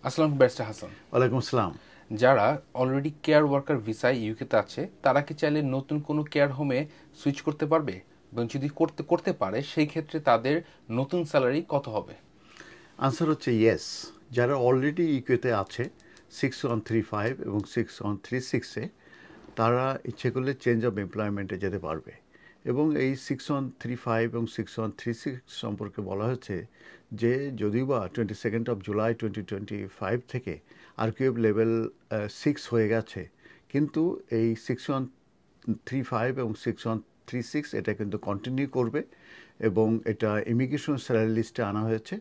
আসসালামু ব্যারিস্টার হাসান। ওয়ালাইকুম আসসালাম। যারা অলরেডি কেয়ার ওয়ার্কার ভিসায় ইউকেতে আছে তারা কি চাইলে নতুন কোনো কেয়ার হোমে সুইচ করতে পারবে? এবং যদি করতে করতে পারে সেই ক্ষেত্রে তাদের নতুন স্যালারি কত হবে? আনসার হচ্ছে ইয়েস। যারা অলরেডি ইকুয়েতে আছে 6135 এবং 6136-এ, তারা ইচ্ছে করলে চেঞ্জ অফ এমপ্লয়মেন্টে যেতে পারবে। এবং এই 6135 এবং 6136 সম্পর্কে বলা হচ্ছে যে যদিও বা 22 জুলাই 2025 থেকে আরকিউএফ লেভেল 6 হয়ে গেছে, কিন্তু এই 6135 এবং 6136 এটা কিন্তু কন্টিনিউ করবে। এবং এটা ইমিগ্রেশন স্যালারি লিস্টে আনা হয়েছে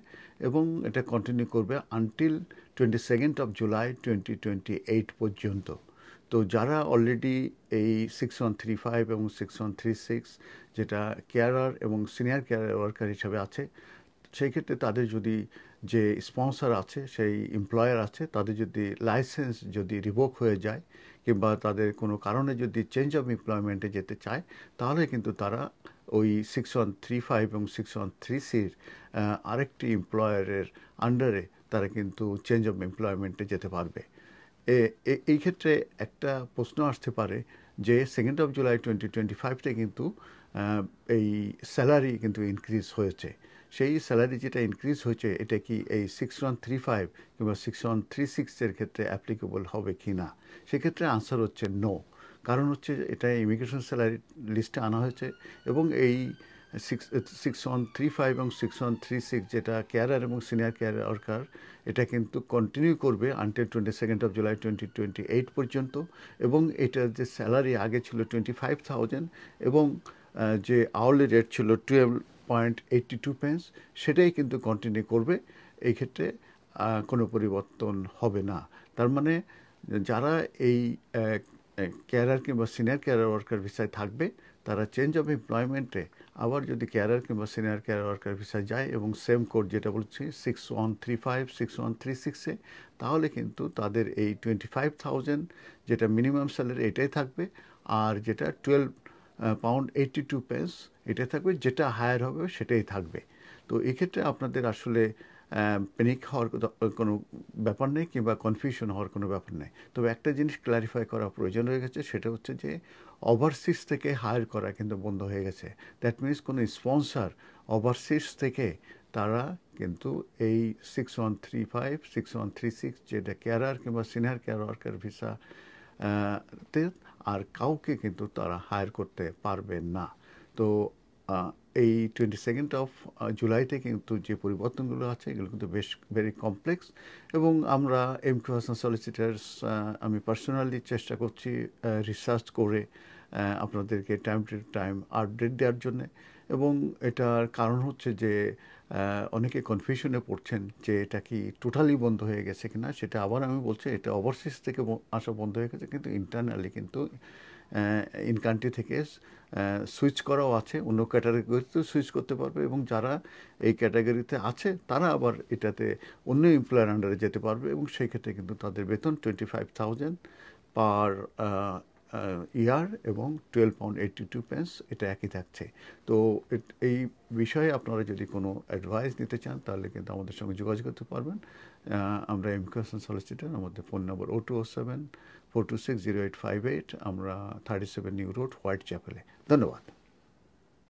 এবং এটা কন্টিনিউ করবে আনটিল 22 জুলাই 2028 পর্যন্ত। তো যারা অলরেডি এই 6135 এবং 6136, যেটা কেয়ারার এবং সিনিয়র কেয়ার ওয়ার্কার হিসাবে আছে, সেই ক্ষেত্রে তাদের যদি যে স্পন্সর আছে, সেই এমপ্লয়ার আছে, তাদের যদি লাইসেন্স যদি রিভোক হয়ে যায় কিংবা তাদের কোনো কারণে যদি চেঞ্জ অফ এমপ্লয়মেন্টে যেতে চায়, তাহলে কিন্তু তারা ওই 6135 এবং 6136-এর আরেকটি এমপ্লয়ারের আন্ডারে তারা কিন্তু চেঞ্জ অফ এমপ্লয়মেন্টে যেতে পারবে। এই ক্ষেত্রে একটা প্রশ্ন আসতে পারে যে 2 জুলাই 2025-তে কিন্তু এই স্যালারি কিন্তু ইনক্রিজ হয়েছে। সেই স্যালারি যেটা ইনক্রিজ হয়েছে, এটা কি এই 6135 কিংবা 6136-এর ক্ষেত্রে অ্যাপ্লিকেবল হবে কি না? সেক্ষেত্রে আনসার হচ্ছে নো। কারণ হচ্ছে এটা ইমিগ্রেশন স্যালারি লিস্টে আনা হয়েছে এবং এই 6135 এবং 6136, যেটা কেয়ারার এবং সিনিয়র কেয়ার ওয়ার্কার, এটা কিন্তু কন্টিনিউ করবে আনটিল 22 জুলাই 2028 পর্যন্ত। এবং এটার যে স্যালারি আগে ছিল 25,000 এবং যে আওয়ারলি রেট ছিল 12.82 পেন্স, সেটাই কিন্তু কন্টিনিউ করবে। এই ক্ষেত্রে কোনো পরিবর্তন হবে না। তার মানে যারা এই কেয়ারার কিংবা সিনিয়র কেয়ার ওয়ার্কার ভিসায় থাকবে, তারা চেঞ্জ অফ এমপ্লয়মেন্টে আবার যদি কেয়ারার কিংবা সিনিয়র কেয়ার ওয়ার্কার ভিসায় যায় এবং সেম কোড যেটা বলছি 6135 6136-এ, তাহলে কিন্তু তাদের এই 25,000 যেটা মিনিমাম স্যালারি, এটাই থাকবে। আর যেটা 12.82 পেন্স এটাই থাকবে, যেটা হায়ার হবে সেটাই থাকবে। তো এক্ষেত্রে আপনাদের আসলে প্যানিক হওয়ার কোনো ব্যাপার নেই কিংবা কনফিউশন হওয়ার কোনো ব্যাপার নেই। তবে একটা জিনিস ক্ল্যারিফাই করা প্রয়োজন হয়ে গেছে, সেটা হচ্ছে যে ওভারসিজ থেকে হায়ার করা কিন্তু বন্ধ হয়ে গেছে। দ্যাট মিনস কোনো স্পন্সর ওভারসিজ থেকে তারা কিন্তু এই 6135 6136, যেটা কেয়ারার কিংবা সিনিয়র কেয়ার ওয়ার্কার ভিসা তে, আর কাউকে কিন্তু তারা হায়ার করতে পারবে না। তো এই 22 জুলাইতে কিন্তু যে পরিবর্তনগুলো আছে, এগুলো কিন্তু বেশ ভেরি কমপ্লেক্স। এবং আমরা এমকিউ হাসান সলিসিটার্স, আমি পার্সোনালি চেষ্টা করছি রিসার্চ করে আপনাদেরকে টাইম টু টাইম আপডেট দেওয়ার জন্যে। এবং এটার কারণ হচ্ছে যে অনেকে কনফিউশনে পড়ছেন যে এটা কি টোটালি বন্ধ হয়ে গেছে কিনা। সেটা আবার আমি বলছি, এটা ওভারসিজ থেকে আসা বন্ধ হয়ে গেছে, কিন্তু ইন্টারনালি কিন্তু ইন কান্ট্রি থেকে সুইচ করাও আছে, অন্য ক্যাটাগরিতেও সুইচ করতে পারবে। এবং যারা এই ক্যাটাগরিতে আছে তারা আবার এটাতে অন্য এমপ্লয়ার আন্ডারে যেতে পারবে এবং সেই ক্ষেত্রে কিন্তু তাদের বেতন 25,000 পার ইয়ার এবং 12.82 পেন্স, এটা একই থাকছে। তো এই বিষয়ে আপনারা যদি কোনো অ্যাডভাইস নিতে চান, তাহলে কিন্তু আমাদের সঙ্গে যোগাযোগ করতে পারবেন। আমরা এমকিউএসএন সলিসিটর, আমাদের ফোন নম্বর 0207 426 0858, আমরা 37 নিউ রোড, হোয়াইট চ্যাপেলে। ধন্যবাদ।